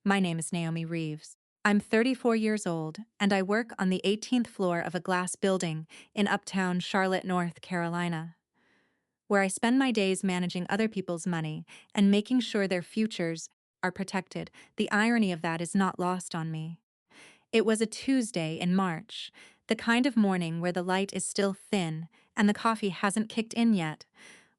My name is Naomi Reeves. I'm 34 years old, and I work on the 18th floor of a glass building in uptown Charlotte, North Carolina, where I spend my days managing other people's money and making sure their futures are protected. The irony of that is not lost on me. It was a Tuesday in March, the kind of morning where the light is still thin and the coffee hasn't kicked in yet,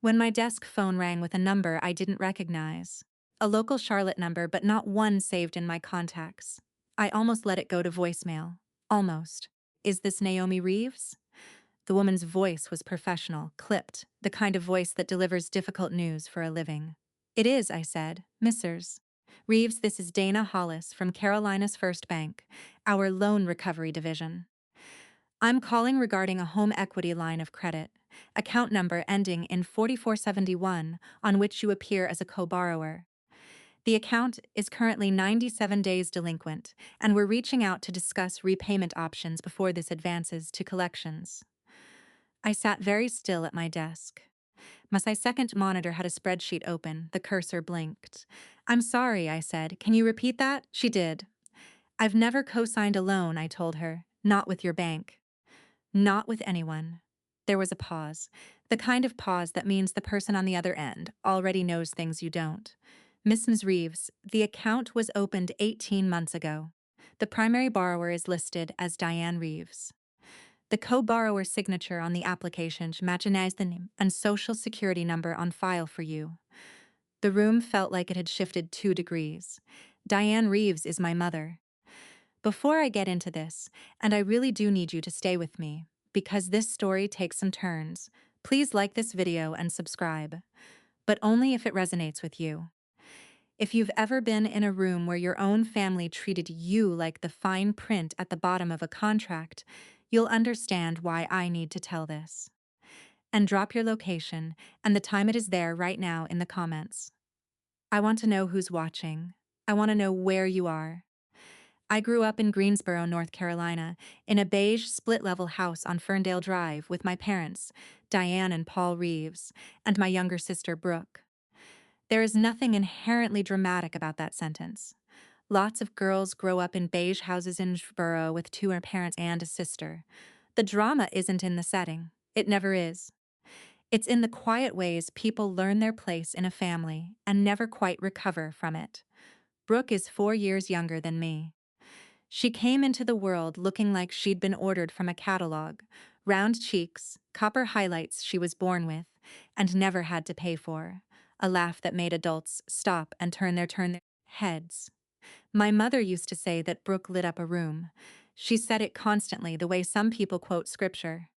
when my desk phone rang with a number I didn't recognize. A local Charlotte number, but not one saved in my contacts. I almost let it go to voicemail. Almost. Is this Naomi Reeves? The woman's voice was professional, clipped, the kind of voice that delivers difficult news for a living. It is, I said. Mrs. Reeves, this is Dana Hollis from Carolina's First Bank, our loan recovery division. I'm calling regarding a home equity line of credit, account number ending in 4471, on which you appear as a co-borrower. The account is currently 97 days delinquent, and we're reaching out to discuss repayment options before this advances to collections. I sat very still at my desk. My second monitor had a spreadsheet open. The cursor blinked. I'm sorry, I said. Can you repeat that? She did. I've never co-signed a loan, I told her. Not with your bank. Not with anyone. There was a pause. The kind of pause that means the person on the other end already knows things you don't. Mrs. Reeves, the account was opened 18 months ago. The primary borrower is listed as Diane Reeves. The co-borrower signature on the application matches the name and social security number on file for you. The room felt like it had shifted 2 degrees. Diane Reeves is my mother. Before I get into this, and I really do need you to stay with me, because this story takes some turns, please like this video and subscribe. But only if it resonates with you. If you've ever been in a room where your own family treated you like the fine print at the bottom of a contract, you'll understand why I need to tell this. And drop your location and the time it is there right now in the comments. I want to know who's watching. I want to know where you are. I grew up in Greensboro, North Carolina, in a beige split-level house on Ferndale Drive with my parents, Diane and Paul Reeves, and my younger sister, Brooke. There is nothing inherently dramatic about that sentence. Lots of girls grow up in beige houses in Greensboro with 2 parents and a sister. The drama isn't in the setting. It never is. It's in the quiet ways people learn their place in a family and never quite recover from it. Brooke is 4 years younger than me. She came into the world looking like she'd been ordered from a catalog, round cheeks, copper highlights she was born with, and never had to pay for, a laugh that made adults stop and turn their heads. My mother used to say that Brooke lit up a room. She said it constantly, the way some people quote scripture.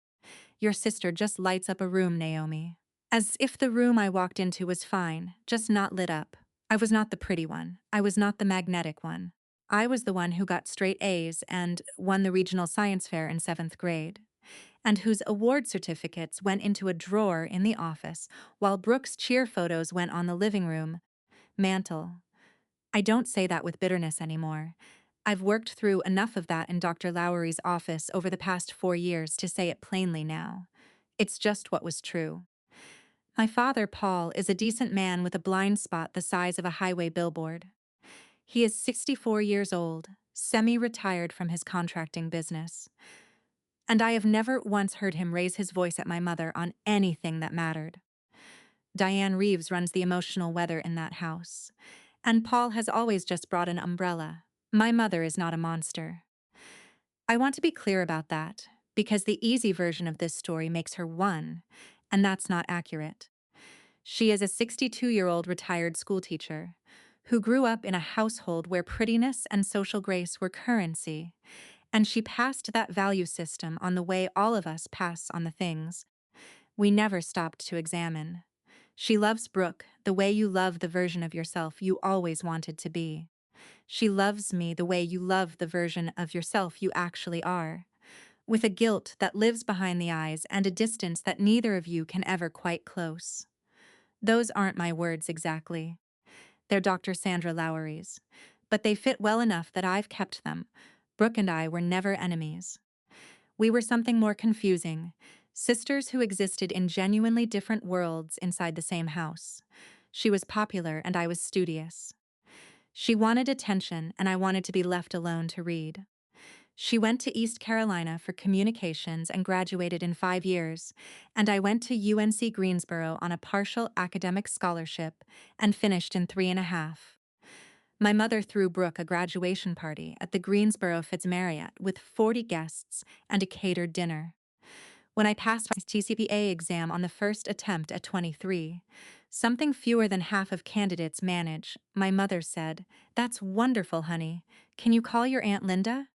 Your sister just lights up a room, Naomi. As if the room I walked into was fine, just not lit up. I was not the pretty one. I was not the magnetic one. I was the one who got straight A's and won the regional science fair in 7th grade, and whose award certificates went into a drawer in the office while Brooke's cheer photos went on the living room mantel. I don't say that with bitterness anymore. I've worked through enough of that in Dr. Lowery's office over the past 4 years to say it plainly now. It's just what was true. My father, Paul, is a decent man with a blind spot the size of a highway billboard. He is 64 years old, semi-retired from his contracting business. And I have never once heard him raise his voice at my mother on anything that mattered. Diane Reeves runs the emotional weather in that house. And Paul has always just brought an umbrella. My mother is not a monster. I want to be clear about that, because the easy version of this story makes her one, and that's not accurate. She is a 62-year-old retired schoolteacher who grew up in a household where prettiness and social grace were currency, and she passed that value system on the way all of us pass on the things we never stopped to examine. She loves Brooke the way you love the version of yourself you always wanted to be. She loves me the way you love the version of yourself you actually are, with a guilt that lives behind the eyes and a distance that neither of you can ever quite close. Those aren't my words exactly. They're Dr. Sandra Lowery's, but they fit well enough that I've kept them. Brooke and I were never enemies. We were something more confusing, sisters who existed in genuinely different worlds inside the same house. She was popular and I was studious. She wanted attention, and I wanted to be left alone to read. She went to East Carolina for communications and graduated in 5 years, and I went to UNC Greensboro on a partial academic scholarship and finished in 3.5. My mother threw Brooke a graduation party at the Greensboro Fitzmarriott with 40 guests and a catered dinner. When I passed my TCPA exam on the first attempt at 23, something fewer than half of candidates manage, my mother said, "That's wonderful, honey. Can you call your Aunt Linda?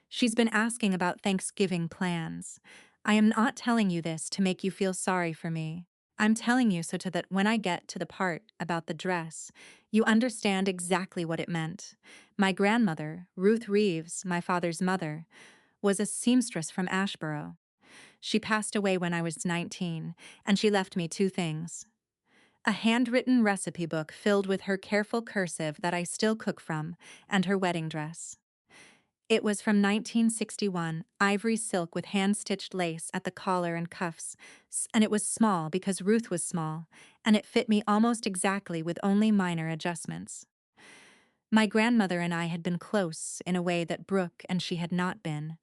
She's been asking about Thanksgiving plans. I am not telling you this to make you feel sorry for me. I'm telling you that when I get to the part about the dress, you understand exactly what it meant. My grandmother, Ruth Reeves, my father's mother, was a seamstress from Ashboro. She passed away when I was 19, and she left me two things: a handwritten recipe book filled with her careful cursive that I still cook from, and her wedding dress. It was from 1961, ivory silk with hand-stitched lace at the collar and cuffs, and it was small because Ruth was small, and it fit me almost exactly with only minor adjustments. My grandmother and I had been close in a way that Brooke and she had not been.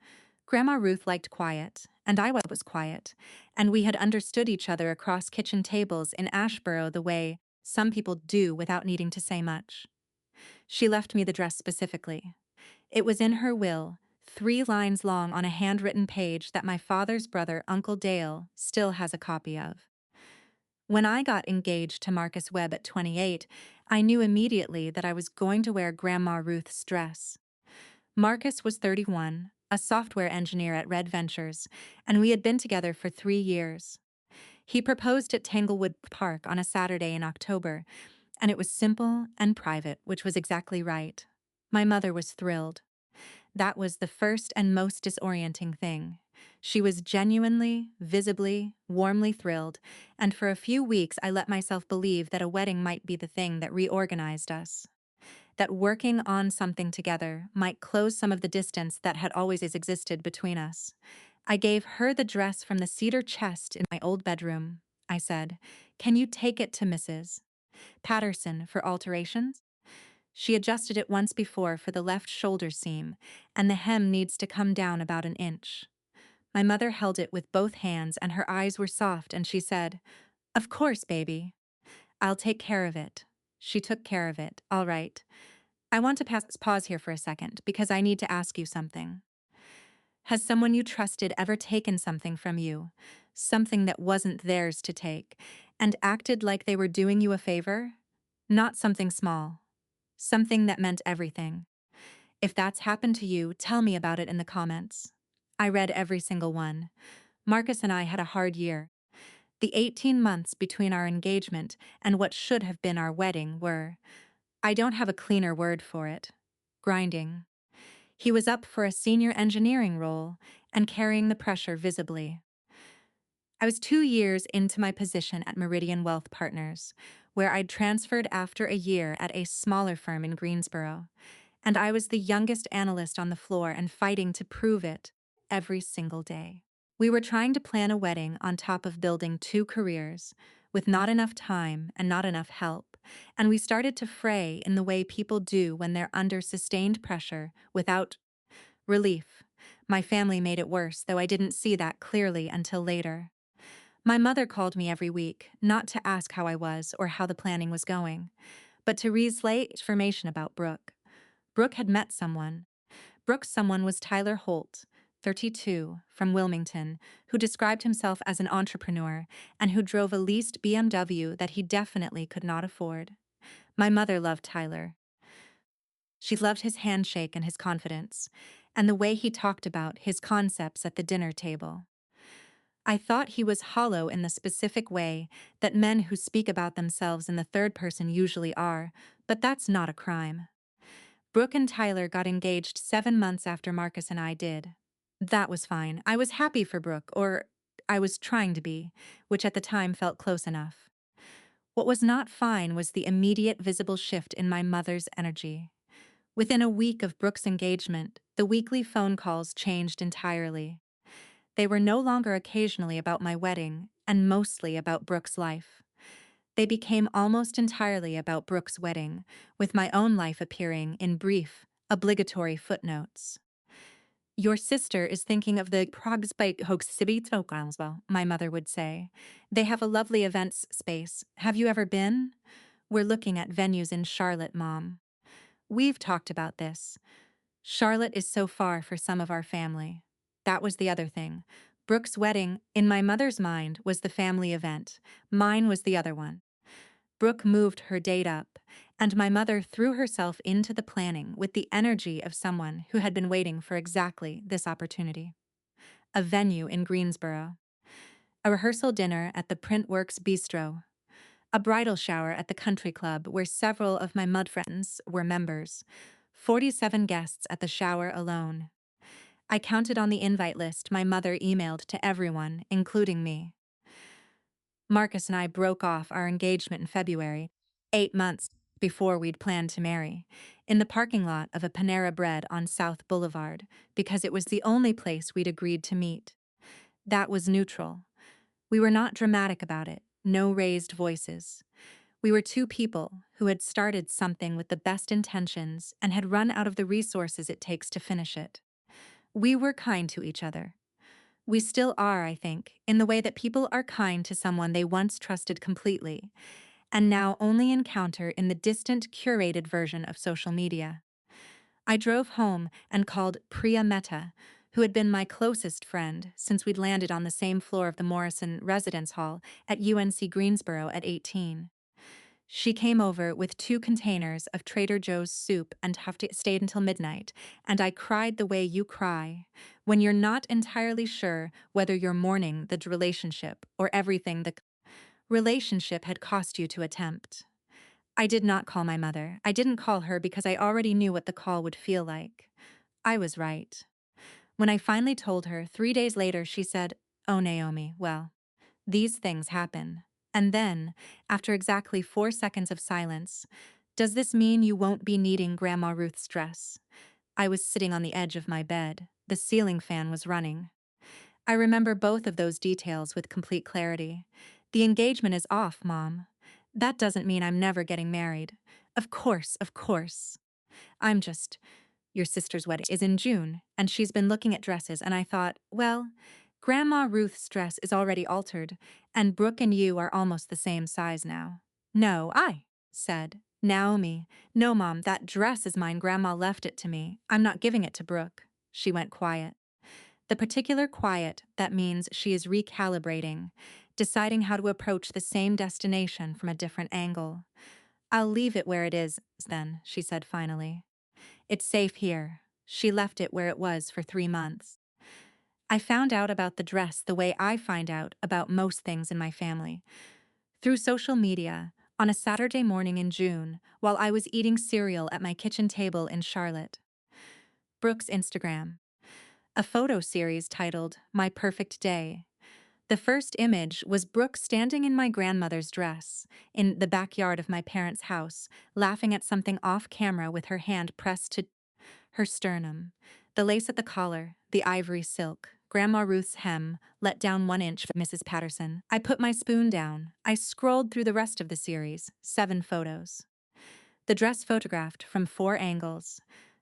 Grandma Ruth liked quiet, and I was quiet, and we had understood each other across kitchen tables in Ashboro the way some people do without needing to say much. She left me the dress specifically. It was in her will, 3 lines long on a handwritten page that my father's brother, Uncle Dale, still has a copy of. When I got engaged to Marcus Webb at 28, I knew immediately that I was going to wear Grandma Ruth's dress. Marcus was 31, a software engineer at Red Ventures, and we had been together for 3 years. He proposed at Tanglewood Park on a Saturday in October, and it was simple and private, which was exactly right. My mother was thrilled. That was the first and most disorienting thing. She was genuinely, visibly, warmly thrilled, and for a few weeks I let myself believe that a wedding might be the thing that reorganized us. That working on something together might close some of the distance that had always existed between us. I gave her the dress from the cedar chest in my old bedroom. I said, "Can you take it to Mrs. Patterson for alterations?" She adjusted it once before for the left shoulder seam, and the hem needs to come down about an inch. My mother held it with both hands, and her eyes were soft, and she said, "Of course, baby. I'll take care of it." She took care of it, all right. I want to pause here for a second, because I need to ask you something. Has someone you trusted ever taken something from you, something that wasn't theirs to take, and acted like they were doing you a favor? Not something small. Something that meant everything. If that's happened to you, tell me about it in the comments. I read every single one. Marcus and I had a hard year. The 18 months between our engagement and what should have been our wedding were, I don't have a cleaner word for it, grinding. He was up for a senior engineering role and carrying the pressure visibly. I was 2 years into my position at Meridian Wealth Partners, where I'd transferred after a year at a smaller firm in Greensboro, and I was the youngest analyst on the floor and fighting to prove it every single day. We were trying to plan a wedding on top of building 2 careers, with not enough time and not enough help, and we started to fray in the way people do when they're under sustained pressure without relief. My family made it worse, though I didn't see that clearly until later. My mother called me every week, not to ask how I was or how the planning was going, but to relay information about Brooke. Brooke had met someone. Brooke's someone was Tyler Holt, 32, from Wilmington, who described himself as an entrepreneur and who drove a leased BMW that he definitely could not afford. My mother loved Tyler. She loved his handshake and his confidence, and the way he talked about his concepts at the dinner table. I thought he was hollow in the specific way that men who speak about themselves in the third person usually are, but that's not a crime. Brooke and Tyler got engaged 7 months after Marcus and I did. That was fine. I was happy for Brooke, or I was trying to be, which at the time felt close enough. What was not fine was the immediate visible shift in my mother's energy. Within a week of Brooke's engagement, the weekly phone calls changed entirely. They were no longer occasionally about my wedding, and mostly about Brooke's life. They became almost entirely about Brooke's wedding, with my own life appearing in brief, obligatory footnotes. Your sister is thinking of the Pragsbike Hogsibitokanswell, my mother would say. They have a lovely events space. Have you ever been? We're looking at venues in Charlotte, Mom. We've talked about this. Charlotte is so far for some of our family. That was the other thing. Brooke's wedding, in my mother's mind, was the family event. Mine was the other one. Brooke moved her date up, and my mother threw herself into the planning with the energy of someone who had been waiting for exactly this opportunity. A venue in Greensboro, a rehearsal dinner at the Printworks Bistro, a bridal shower at the country club where several of my mud friends were members, 47 guests at the shower alone. I counted on the invite list my mother emailed to everyone, including me. Marcus and I broke off our engagement in February, 8 months before we'd planned to marry, in the parking lot of a Panera Bread on South Boulevard, because it was the only place we'd agreed to meet. That was neutral. We were not dramatic about it, no raised voices. We were two people who had started something with the best intentions and had run out of the resources it takes to finish it. We were kind to each other. We still are, I think, in the way that people are kind to someone they once trusted completely, and now only encounter in the distant, curated version of social media. I drove home and called Priya Mehta, who had been my closest friend since we'd landed on the same floor of the Morrison Residence Hall at UNC Greensboro at 18. She came over with 2 containers of Trader Joe's soup and stayed until midnight, and I cried the way you cry when you're not entirely sure whether you're mourning the relationship or everything the relationship had cost you to attempt. I did not call my mother. I didn't call her because I already knew what the call would feel like. I was right. When I finally told her, 3 days later, she said, "Oh, Naomi, well, these things happen." And then, after exactly 4 seconds of silence, "Does this mean you won't be needing Grandma Ruth's dress?" I was sitting on the edge of my bed. The ceiling fan was running. I remember both of those details with complete clarity. The engagement is off, Mom. That doesn't mean I'm never getting married. Of course, of course. I'm just, your sister's wedding is in June, and she's been looking at dresses, and I thought, well, Grandma Ruth's dress is already altered, and Brooke and you are almost the same size now. No, I said. Naomi, no, Mom, that dress is mine. Grandma left it to me. I'm not giving it to Brooke. She went quiet. The particular quiet that means she is recalibrating, deciding how to approach the same destination from a different angle. I'll leave it where it is, then, she said finally. It's safe here. She left it where it was for 3 months. I found out about the dress the way I find out about most things in my family. Through social media, on a Saturday morning in June, while I was eating cereal at my kitchen table in Charlotte. Brooke's Instagram. A photo series titled My Perfect Day. The first image was Brooke standing in my grandmother's dress, in the backyard of my parents' house, laughing at something off camera with her hand pressed to her sternum. The lace at the collar, the ivory silk, Grandma Ruth's hem, let down 1 inch for Mrs. Patterson. I put my spoon down. I scrolled through the rest of the series, 7 photos. The dress photographed from 4 angles.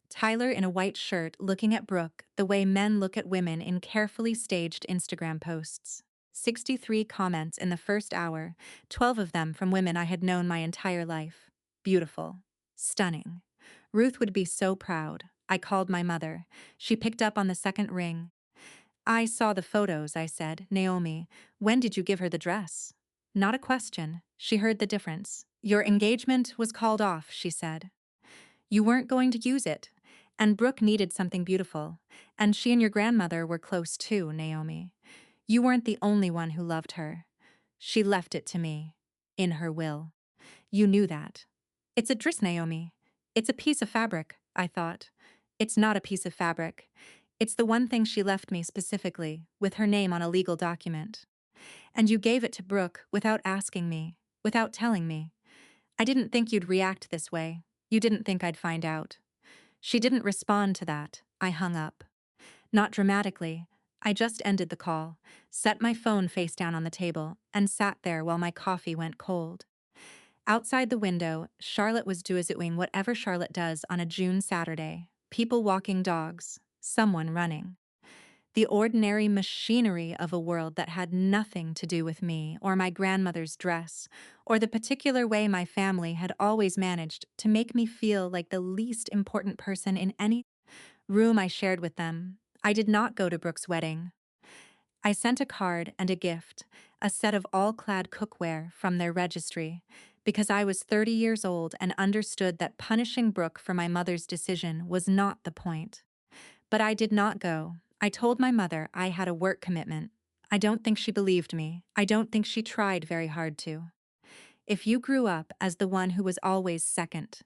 Tyler in a white shirt looking at Brooke the way men look at women in carefully staged Instagram posts. 63 comments in the first hour, 12 of them from women I had known my entire life. Beautiful. Stunning. Ruth would be so proud. I called my mother. She picked up on the second ring. I saw the photos, I said. Naomi, when did you give her the dress? Not a question. She heard the difference. Your engagement was called off, she said. You weren't going to use it. And Brooke needed something beautiful. And she and your grandmother were close too, Naomi. You weren't the only one who loved her. She left it to me. In her will. You knew that. It's a dress, Naomi. It's a piece of fabric, I thought. It's not a piece of fabric. It's the one thing she left me specifically, with her name on a legal document. And you gave it to Brooke without asking me, without telling me. I didn't think you'd react this way. You didn't think I'd find out. She didn't respond to that. I hung up. Not dramatically. I just ended the call, set my phone face down on the table, and sat there while my coffee went cold. Outside the window, Charlotte was doing whatever Charlotte does on a June Saturday. People walking dogs, someone running. The ordinary machinery of a world that had nothing to do with me or my grandmother's dress, or the particular way my family had always managed to make me feel like the least important person in any room I shared with them. I did not go to Brooke's wedding. I sent a card and a gift, a set of all-clad cookware from their registry, because I was 30 years old and understood that punishing Brooke for my mother's decision was not the point. But I did not go. I told my mother I had a work commitment. I don't think she believed me. I don't think she tried very hard to. If you grew up as the one who was always second,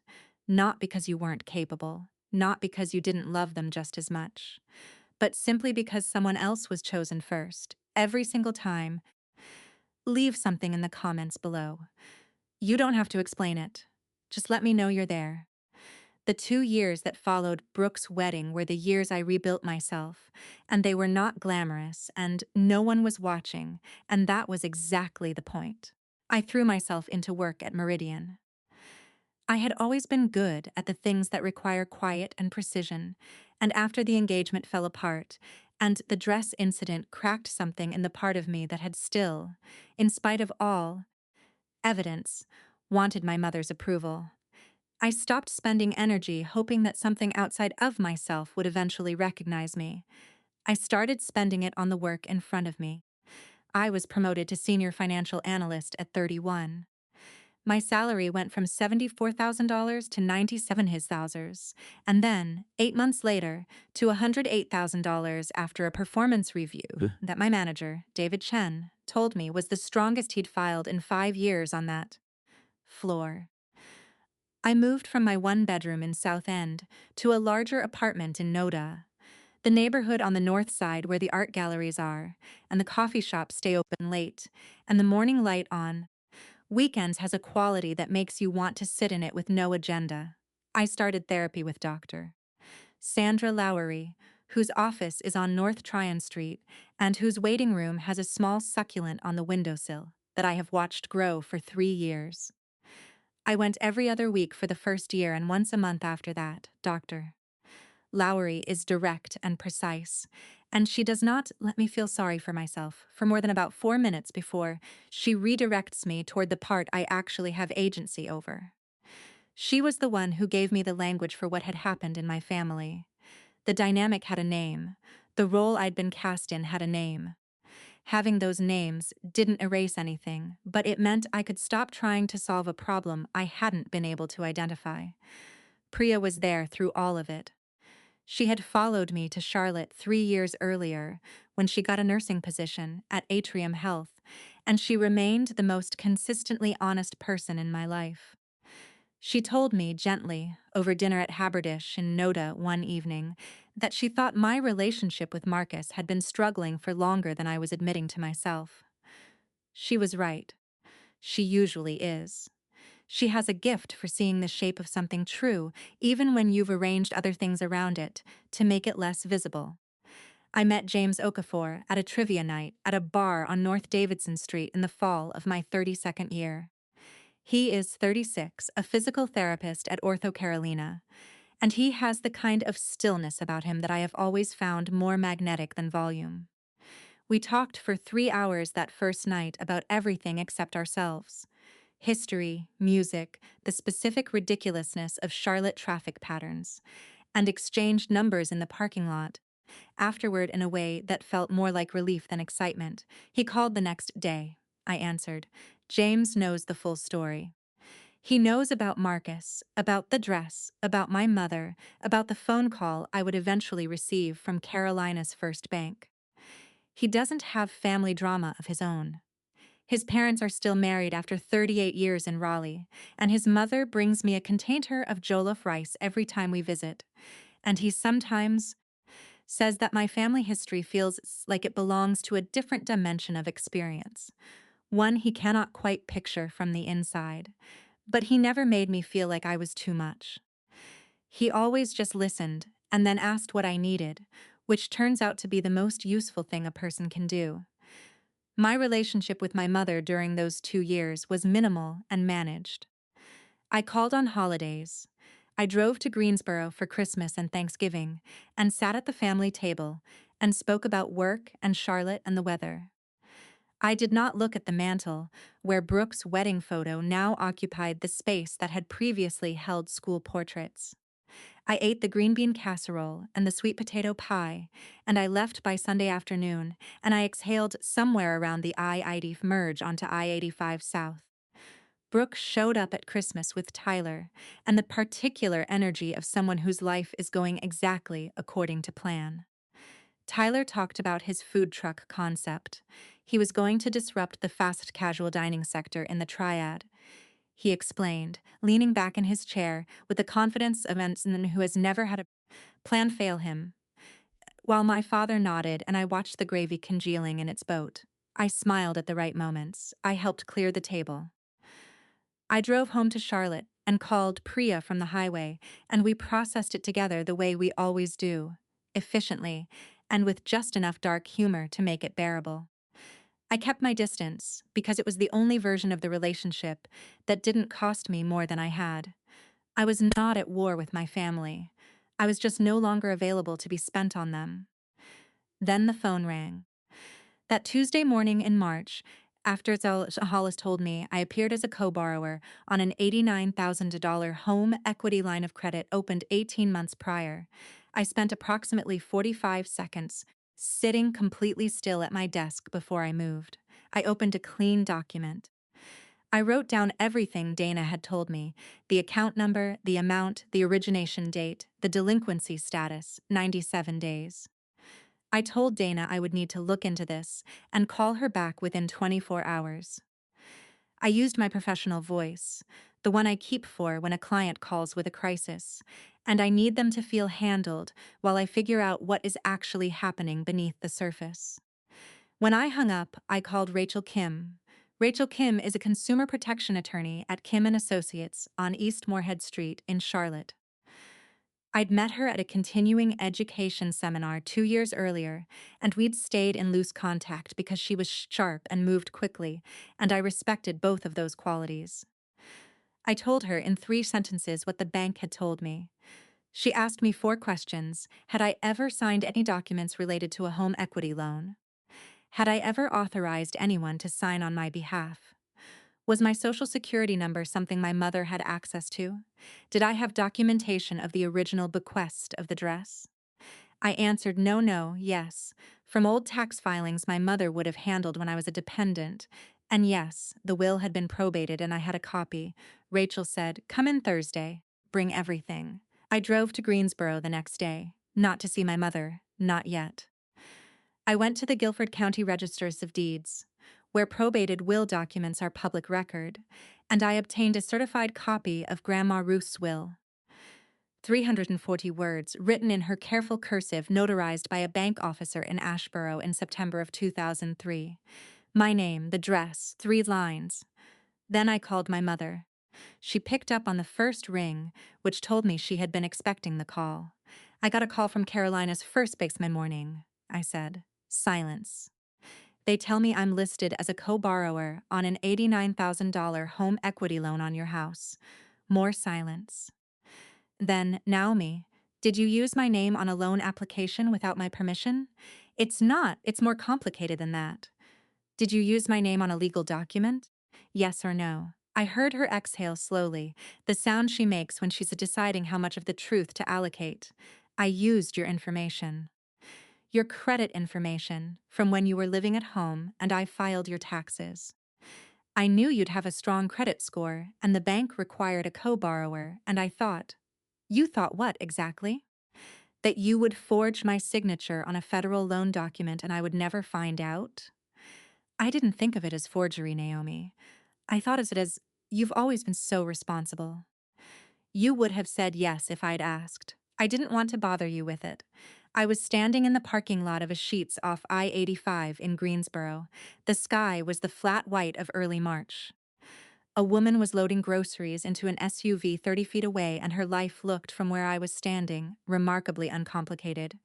not because you weren't capable, not because you didn't love them just as much, but simply because someone else was chosen first, every single time, leave something in the comments below. You don't have to explain it. Just let me know you're there. The 2 years that followed Brooke's wedding were the years I rebuilt myself, and they were not glamorous, and no one was watching, and that was exactly the point. I threw myself into work at Meridian. I had always been good at the things that require quiet and precision, and after the engagement fell apart, and the dress incident cracked something in the part of me that had still, in spite of all evidence, wanted my mother's approval. I stopped spending energy hoping that something outside of myself would eventually recognize me. I started spending it on the work in front of me. I was promoted to senior financial analyst at 31. My salary went from $74,000 to $97,000, and then, 8 months later, to $108,000 after a performance review that my manager, David Chen, told me was the strongest he'd filed in 5 years on that floor. I moved from my one-bedroom in South End to a larger apartment in Noda, the neighborhood on the north side where the art galleries are, and the coffee shops stay open late, and the morning light on weekends has a quality that makes you want to sit in it with no agenda. I started therapy with Dr. Sandra Lowery, whose office is on North Tryon Street and whose waiting room has a small succulent on the windowsill that I have watched grow for 3 years. I went every other week for the first year and once a month after that. Dr. Lowery is direct and precise, and she does not let me feel sorry for myself for more than about 4 minutes before she redirects me toward the part I actually have agency over. She was the one who gave me the language for what had happened in my family. The dynamic had a name. The role I'd been cast in had a name. Having those names didn't erase anything, but it meant I could stop trying to solve a problem I hadn't been able to identify. Priya was there through all of it. She had followed me to Charlotte 3 years earlier when she got a nursing position at Atrium Health, and she remained the most consistently honest person in my life. She told me gently, over dinner at Haberdish in Noda one evening, that she thought my relationship with Marcus had been struggling for longer than I was admitting to myself. She was right. She usually is. She has a gift for seeing the shape of something true, even when you've arranged other things around it, to make it less visible. I met James Okafor at a trivia night at a bar on North Davidson Street in the fall of my 32nd year. He is 36, a physical therapist at Ortho Carolina, and he has the kind of stillness about him that I have always found more magnetic than volume. We talked for 3 hours that first night about everything except ourselves. History, music, the specific ridiculousness of Charlotte traffic patterns, and exchanged numbers in the parking lot. Afterward, in a way that felt more like relief than excitement, he called the next day. I answered. James knows the full story. He knows about Marcus, about the dress, about my mother, about the phone call I would eventually receive from Carolina's First Bank. He doesn't have family drama of his own. His parents are still married after 38 years in Raleigh, and his mother brings me a container of jollof rice every time we visit. And he sometimes says that my family history feels like it belongs to a different dimension of experience, one he cannot quite picture from the inside. But he never made me feel like I was too much. He always just listened and then asked what I needed, which turns out to be the most useful thing a person can do. My relationship with my mother during those 2 years was minimal and managed. I called on holidays. I drove to Greensboro for Christmas and Thanksgiving and sat at the family table and spoke about work and Charlotte and the weather. I did not look at the mantel, where Brooke's wedding photo now occupied the space that had previously held school portraits. I ate the green bean casserole and the sweet potato pie, and I left by Sunday afternoon, and I exhaled somewhere around the I-80 merge onto I-85 South. Brooke showed up at Christmas with Tyler, and the particular energy of someone whose life is going exactly according to plan. Tyler talked about his food truck concept. He was going to disrupt the fast casual dining sector in the Triad. He explained, leaning back in his chair with the confidence of an ensign who has never had a plan fail him. While my father nodded and I watched the gravy congealing in its boat, I smiled at the right moments. I helped clear the table. I drove home to Charlotte and called Priya from the highway, and we processed it together the way we always do, efficiently, and with just enough dark humor to make it bearable. I kept my distance because it was the only version of the relationship that didn't cost me more than I had. I was not at war with my family. I was just no longer available to be spent on them. Then the phone rang. That Tuesday morning in March, after Hollis told me I appeared as a co-borrower on an $89,000 home equity line of credit opened 18 months prior, I spent approximately 45 seconds sitting completely still at my desk before I moved. I opened a clean document. I wrote down everything Dana had told me: the account number, the amount, the origination date, the delinquency status, 97 days. I told Dana I would need to look into this and call her back within 24 hours. I used my professional voice, the one I keep for when a client calls with a crisis, and I need them to feel handled while I figure out what is actually happening beneath the surface. When I hung up, I called Rachel Kim. Rachel Kim is a consumer protection attorney at Kim and Associates on East Moorhead Street in Charlotte. I'd met her at a continuing education seminar 2 years earlier, and we'd stayed in loose contact because she was sharp and moved quickly, and I respected both of those qualities. I told her in 3 sentences what the bank had told me. She asked me 4 questions. Had I ever signed any documents related to a home equity loan? Had I ever authorized anyone to sign on my behalf? Was my social security number something my mother had access to? Did I have documentation of the original bequest of the dress? I answered no, no, yes. From old tax filings my mother would have handled when I was a dependent. And yes, the will had been probated and I had a copy. Rachel said, "Come in Thursday. Bring everything." I drove to Greensboro the next day, not to see my mother, not yet. I went to the Guilford County Registers of Deeds, where probated will documents are public record, and I obtained a certified copy of Grandma Ruth's will. 340 words, written in her careful cursive, notarized by a bank officer in Ashboro in September of 2003. My name, the dress, 3 lines. Then I called my mother. She picked up on the first ring, which told me she had been expecting the call. "I got a call from Carolina's first baseman morning," I said. Silence. "They tell me I'm listed as a co-borrower on an $89,000 home equity loan on your house." More silence. Then, Naomi, "Did you use my name on a loan application without my permission?" "It's not. It's more complicated than that." "Did you use my name on a legal document?" "Yes or no." I heard her exhale slowly, the sound she makes when she's deciding how much of the truth to allocate. "I used your information. Your credit information, from when you were living at home and I filed your taxes. I knew you'd have a strong credit score, and the bank required a co-borrower, and I thought." "You thought what, exactly?" "That you would forge my signature on a federal loan document and I would never find out." I didn't think of it as forgery, Naomi. I thought of it as, "You've always been so responsible." "You would have said yes if I'd asked. I didn't want to bother you with it." I was standing in the parking lot of a Sheetz off I-85 in Greensboro. The sky was the flat white of early March. A woman was loading groceries into an SUV 30 feet away, and her life looked, from where I was standing, remarkably uncomplicated.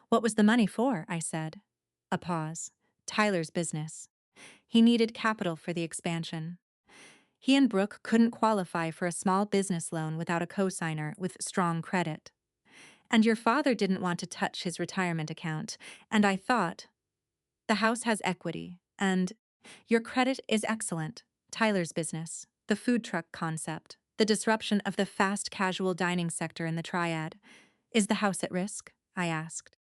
"What was the money for?" I said. A pause. "Tyler's business." He needed capital for the expansion. He and Brooke couldn't qualify for a small business loan without a cosigner with strong credit. And your father didn't want to touch his retirement account, and I thought, the house has equity, and your credit is excellent. Tyler's business, the food truck concept, the disruption of the fast casual dining sector in the Triad. Is the house at risk? I asked.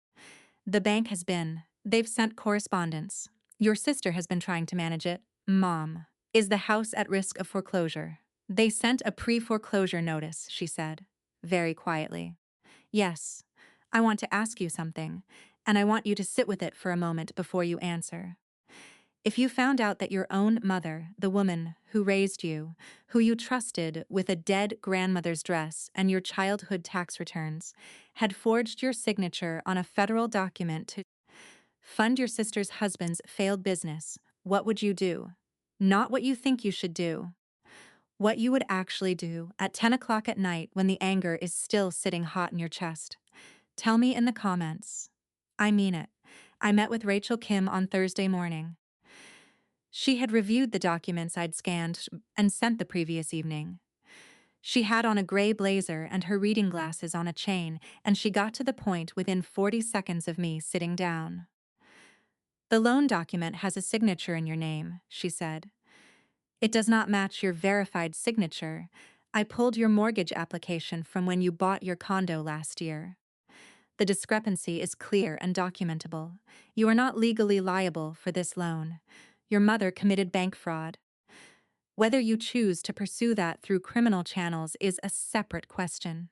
The bank has been. They've sent correspondence. Your sister has been trying to manage it. Mom. Is the house at risk of foreclosure? They sent a pre-foreclosure notice, she said, very quietly. Yes. I want to ask you something, and I want you to sit with it for a moment before you answer. If you found out that your own mother, the woman who raised you, who you trusted with a dead grandmother's dress and your childhood tax returns, had forged your signature on a federal document to fund your sister's husband's failed business, what would you do? Not what you think you should do. What you would actually do at 10 o'clock at night when the anger is still sitting hot in your chest. Tell me in the comments. I mean it. I met with Rachel Kim on Thursday morning. She had reviewed the documents I'd scanned and sent the previous evening. She had on a gray blazer and her reading glasses on a chain, and she got to the point within 40 seconds of me sitting down. The loan document has a signature in your name, she said. It does not match your verified signature. I pulled your mortgage application from when you bought your condo last year. The discrepancy is clear and documentable. You are not legally liable for this loan. Your mother committed bank fraud. Whether you choose to pursue that through criminal channels is a separate question.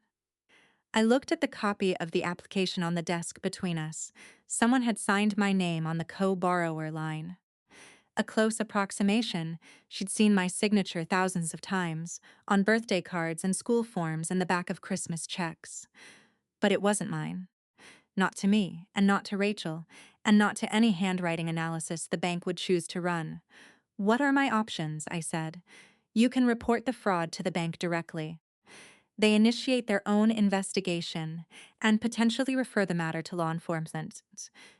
I looked at the copy of the application on the desk between us. Someone had signed my name on the co-borrower line. A close approximation, she'd seen my signature thousands of times, on birthday cards and school forms and the back of Christmas checks. But it wasn't mine. Not to me, and not to Rachel, and not to any handwriting analysis the bank would choose to run. What are my options? I said. You can report the fraud to the bank directly. They initiate their own investigation and potentially refer the matter to law enforcement.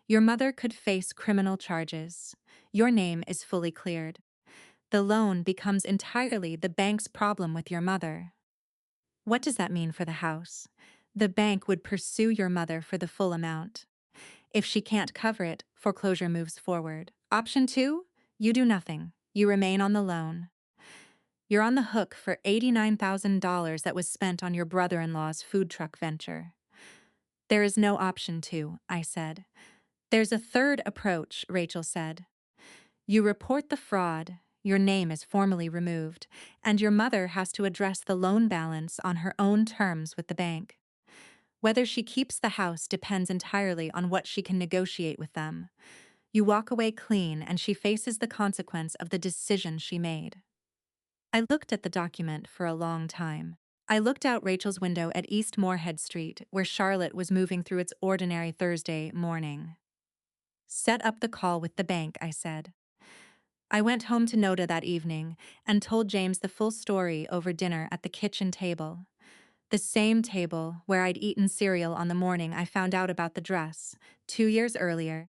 Your mother could face criminal charges. Your name is fully cleared. The loan becomes entirely the bank's problem with your mother. What does that mean for the house? The bank would pursue your mother for the full amount. If she can't cover it, foreclosure moves forward. Option 2, you do nothing. You remain on the loan. You're on the hook for $89,000 that was spent on your brother-in-law's food truck venture. There is no option 2, I said. There's a third approach, Rachel said. You report the fraud, your name is formally removed, and your mother has to address the loan balance on her own terms with the bank. Whether she keeps the house depends entirely on what she can negotiate with them. You walk away clean and she faces the consequence of the decision she made. I looked at the document for a long time. I looked out Rachel's window at East Moorhead Street, where Charlotte was moving through its ordinary Thursday morning. Set up the call with the bank, I said. I went home to Noda that evening and told James the full story over dinner at the kitchen table. The same table where I'd eaten cereal on the morning I found out about the dress, 2 years earlier,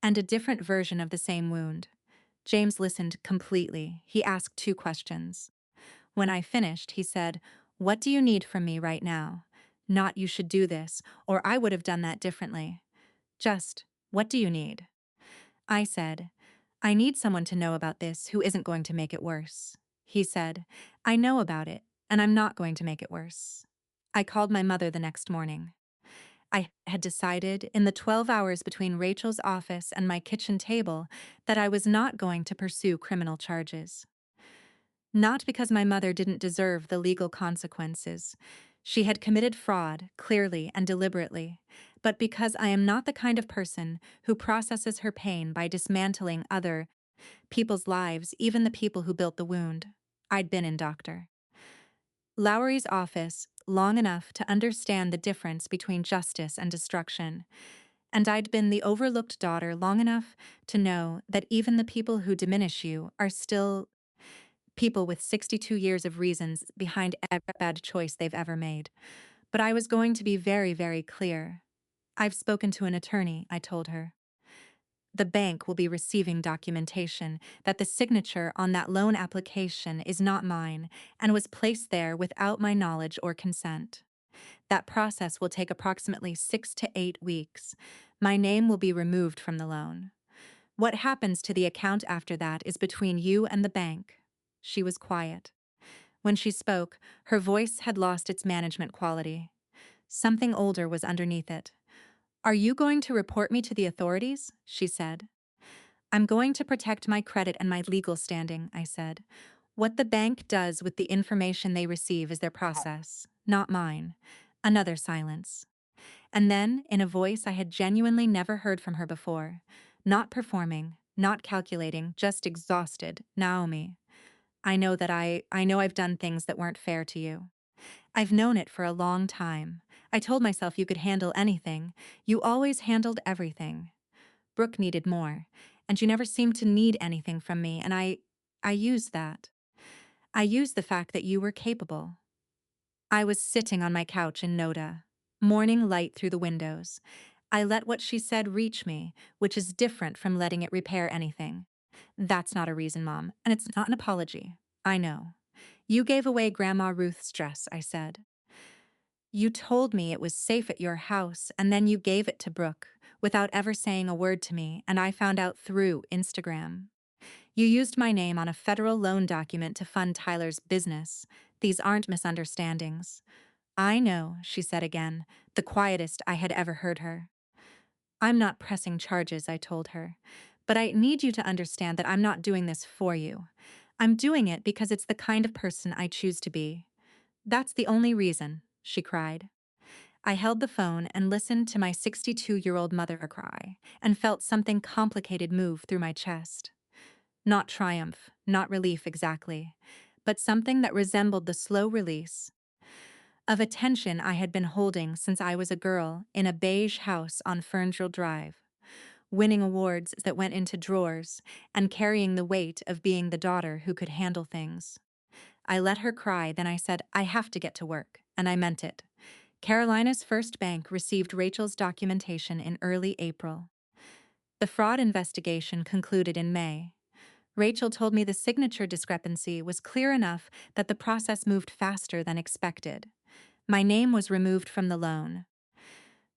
and a different version of the same wound. James listened completely. He asked 2 questions. When I finished, he said, "What do you need from me right now? Not you should do this, or I would have done that differently. Just, what do you need?" I said, "I need someone to know about this who isn't going to make it worse." He said, "I know about it, and I'm not going to make it worse." I called my mother the next morning. I had decided in the 12 hours between Rachel's office and my kitchen table that I was not going to pursue criminal charges. Not because my mother didn't deserve the legal consequences. She had committed fraud, clearly and deliberately, but because I am not the kind of person who processes her pain by dismantling other people's lives, even the people who built the wound. I'd been in Dr. Lowry's office long enough to understand the difference between justice and destruction, and I'd been the overlooked daughter long enough to know that even the people who diminish you are still people with 62 years of reasons behind every bad choice they've ever made. But I was going to be very, very clear. I've spoken to an attorney, I told her. The bank will be receiving documentation that the signature on that loan application is not mine and was placed there without my knowledge or consent. That process will take approximately 6 to 8 weeks. My name will be removed from the loan. What happens to the account after that is between you and the bank." She was quiet. When she spoke, her voice had lost its management quality. Something older was underneath it. "Are you going to report me to the authorities?" she said. "I'm going to protect my credit and my legal standing," I said. "What the bank does with the information they receive is their process, not mine." Another silence. And then, in a voice I had genuinely never heard from her before, not performing, not calculating, just exhausted, "Naomi, I know I've done things that weren't fair to you. I've known it for a long time. I told myself you could handle anything. You always handled everything. Brooke needed more, and you never seemed to need anything from me, and I used that. I used the fact that you were capable." I was sitting on my couch in Noda, morning light through the windows. I let what she said reach me, which is different from letting it repair anything. "That's not a reason, Mom, and it's not an apology. I know. You gave away Grandma Ruth's dress," I said. "You told me it was safe at your house, and then you gave it to Brooke, without ever saying a word to me, and I found out through Instagram. You used my name on a federal loan document to fund Tyler's business. These aren't misunderstandings." "I know," she said again, the quietest I had ever heard her. "I'm not pressing charges," I told her. "But I need you to understand that I'm not doing this for you. I'm doing it because it's the kind of person I choose to be. That's the only reason," she cried. I held the phone and listened to my 62-year-old mother cry, and felt something complicated move through my chest. Not triumph, not relief exactly, but something that resembled the slow release of a tension I had been holding since I was a girl in a beige house on Ferndale Drive, winning awards that went into drawers and carrying the weight of being the daughter who could handle things. I let her cry, then I said, "I have to get to work," and I meant it. Carolina's First Bank received Rachel's documentation in early April. The fraud investigation concluded in May. Rachel told me the signature discrepancy was clear enough that the process moved faster than expected. My name was removed from the loan.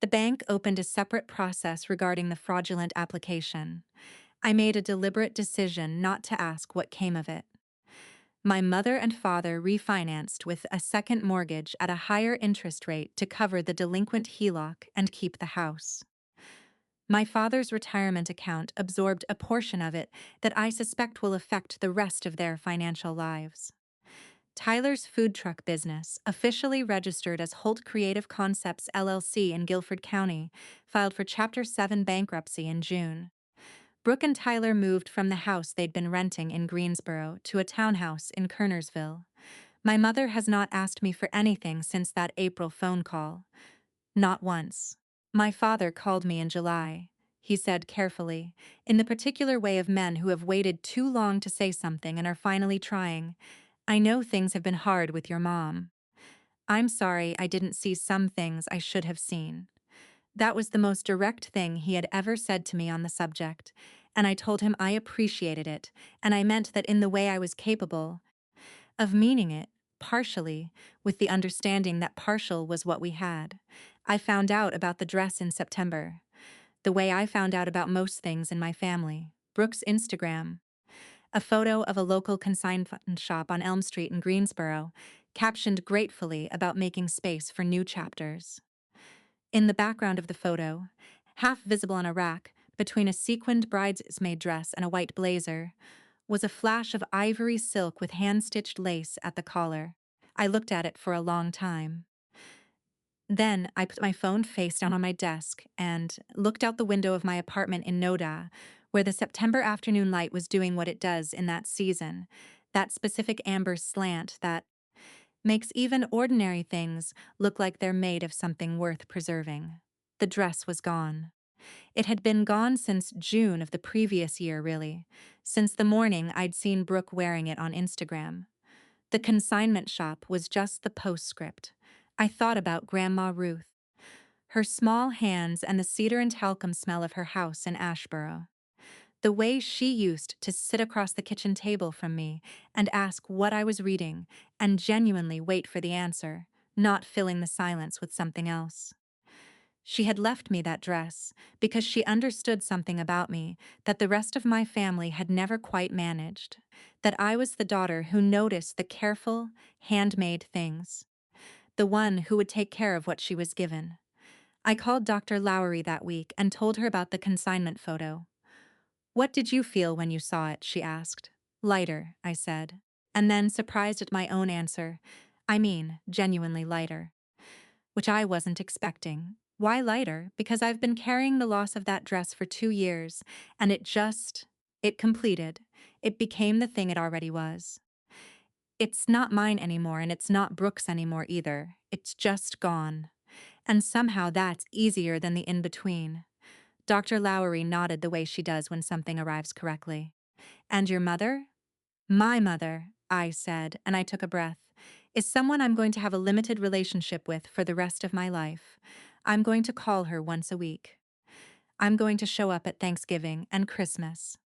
The bank opened a separate process regarding the fraudulent application. I made a deliberate decision not to ask what came of it. My mother and father refinanced with a second mortgage at a higher interest rate to cover the delinquent HELOC and keep the house. My father's retirement account absorbed a portion of it that I suspect will affect the rest of their financial lives. Tyler's food truck business, officially registered as Holt Creative Concepts LLC in Guilford County, filed for Chapter 7 bankruptcy in June. Brooke and Tyler moved from the house they'd been renting in Greensboro to a townhouse in Kernersville. My mother has not asked me for anything since that April phone call. Not once. My father called me in July. He said carefully, in the particular way of men who have waited too long to say something and are finally trying, "I know things have been hard with your mom. I'm sorry I didn't see some things I should have seen." That was the most direct thing he had ever said to me on the subject, and I told him I appreciated it, and I meant that in the way I was capable of meaning it, partially, with the understanding that partial was what we had. I found out about the dress in September, the way I found out about most things in my family. Brooke's Instagram. A photo of a local consignment shop on Elm Street in Greensboro, captioned gratefully about making space for new chapters. In the background of the photo, half visible on a rack, between a sequined bridesmaid dress and a white blazer, was a flash of ivory silk with hand-stitched lace at the collar. I looked at it for a long time. Then I put my phone face down on my desk and looked out the window of my apartment in Noda, where the September afternoon light was doing what it does in that season, that specific amber slant that makes even ordinary things look like they're made of something worth preserving. The dress was gone. It had been gone since June of the previous year, really, since the morning I'd seen Brooke wearing it on Instagram. The consignment shop was just the postscript. I thought about Grandma Ruth, her small hands and the cedar and talcum smell of her house in Ashboro. The way she used to sit across the kitchen table from me and ask what I was reading and genuinely wait for the answer, not filling the silence with something else. She had left me that dress because she understood something about me that the rest of my family had never quite managed, that I was the daughter who noticed the careful, handmade things, the one who would take care of what she was given. I called Dr. Lowery that week and told her about the consignment photo. "What did you feel when you saw it?" she asked. "Lighter," I said, and then, surprised at my own answer, "I mean, genuinely lighter." Which I wasn't expecting. Why lighter? Because I've been carrying the loss of that dress for 2 years, and it completed. It became the thing it already was. It's not mine anymore, and it's not Brooke's anymore either. It's just gone. And somehow that's easier than the in-between. Dr. Lowery nodded the way she does when something arrives correctly. "And your mother?" "My mother," I said, and I took a breath, "is someone I'm going to have a limited relationship with for the rest of my life. I'm going to call her once a week. I'm going to show up at Thanksgiving and Christmas.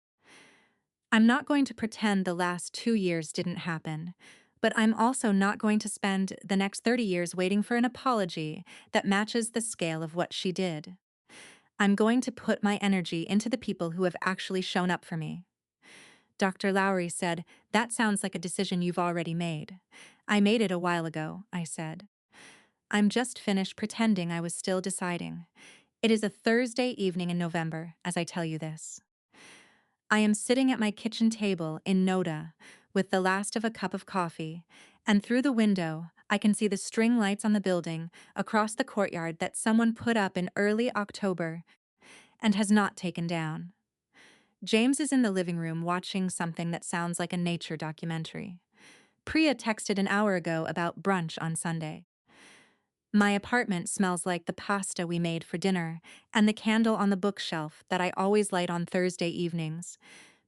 I'm not going to pretend the last 2 years didn't happen, but I'm also not going to spend the next 30 years waiting for an apology that matches the scale of what she did. I'm going to put my energy into the people who have actually shown up for me." Dr. Lowry said, "That sounds like a decision you've already made." "I made it a while ago," I said. "I'm just finished pretending I was still deciding." It is a Thursday evening in November as I tell you this. I am sitting at my kitchen table in Noda with the last of a cup of coffee, and through the window I can see the string lights on the building across the courtyard that someone put up in early October and has not taken down. James is in the living room watching something that sounds like a nature documentary. Priya texted an hour ago about brunch on Sunday. My apartment smells like the pasta we made for dinner and the candle on the bookshelf that I always light on Thursday evenings,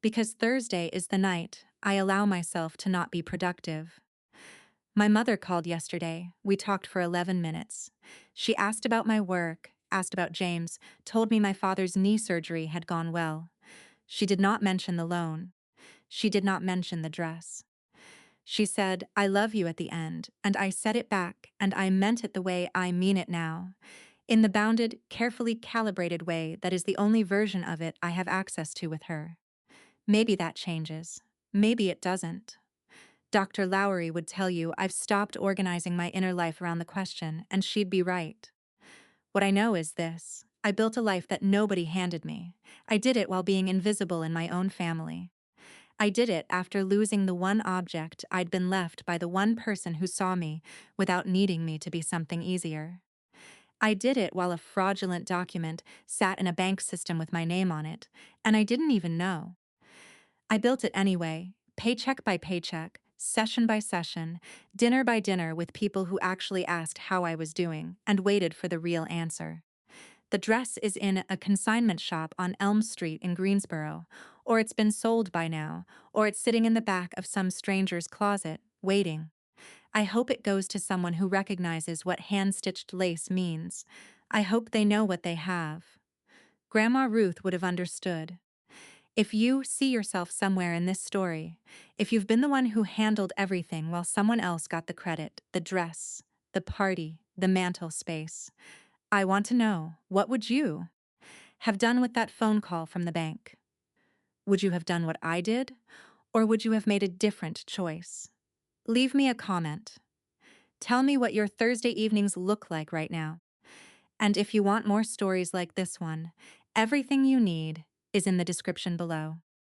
because Thursday is the night I allow myself to not be productive. My mother called yesterday. We talked for 11 minutes. She asked about my work, asked about James, told me my father's knee surgery had gone well. She did not mention the loan. She did not mention the dress. She said, "I love you" at the end, and I said it back, and I meant it the way I mean it now, in the bounded, carefully calibrated way that is the only version of it I have access to with her. Maybe that changes. Maybe it doesn't. Dr. Lowery would tell you I've stopped organizing my inner life around the question, and she'd be right. What I know is this: I built a life that nobody handed me. I did it while being invisible in my own family. I did it after losing the one object I'd been left by the one person who saw me without needing me to be something easier. I did it while a fraudulent document sat in a bank system with my name on it, and I didn't even know. I built it anyway, paycheck by paycheck, session by session, dinner by dinner with people who actually asked how I was doing and waited for the real answer. The dress is in a consignment shop on Elm Street in Greensboro, or it's been sold by now, or it's sitting in the back of some stranger's closet, waiting. I hope it goes to someone who recognizes what hand-stitched lace means. I hope they know what they have. Grandma Ruth would have understood. If you see yourself somewhere in this story, if you've been the one who handled everything while someone else got the credit, the dress, the party, the mantle space, I want to know, what would you have done with that phone call from the bank? Would you have done what I did, or would you have made a different choice? Leave me a comment. Tell me what your Thursday evenings look like right now. And if you want more stories like this one, everything you need is in the description below.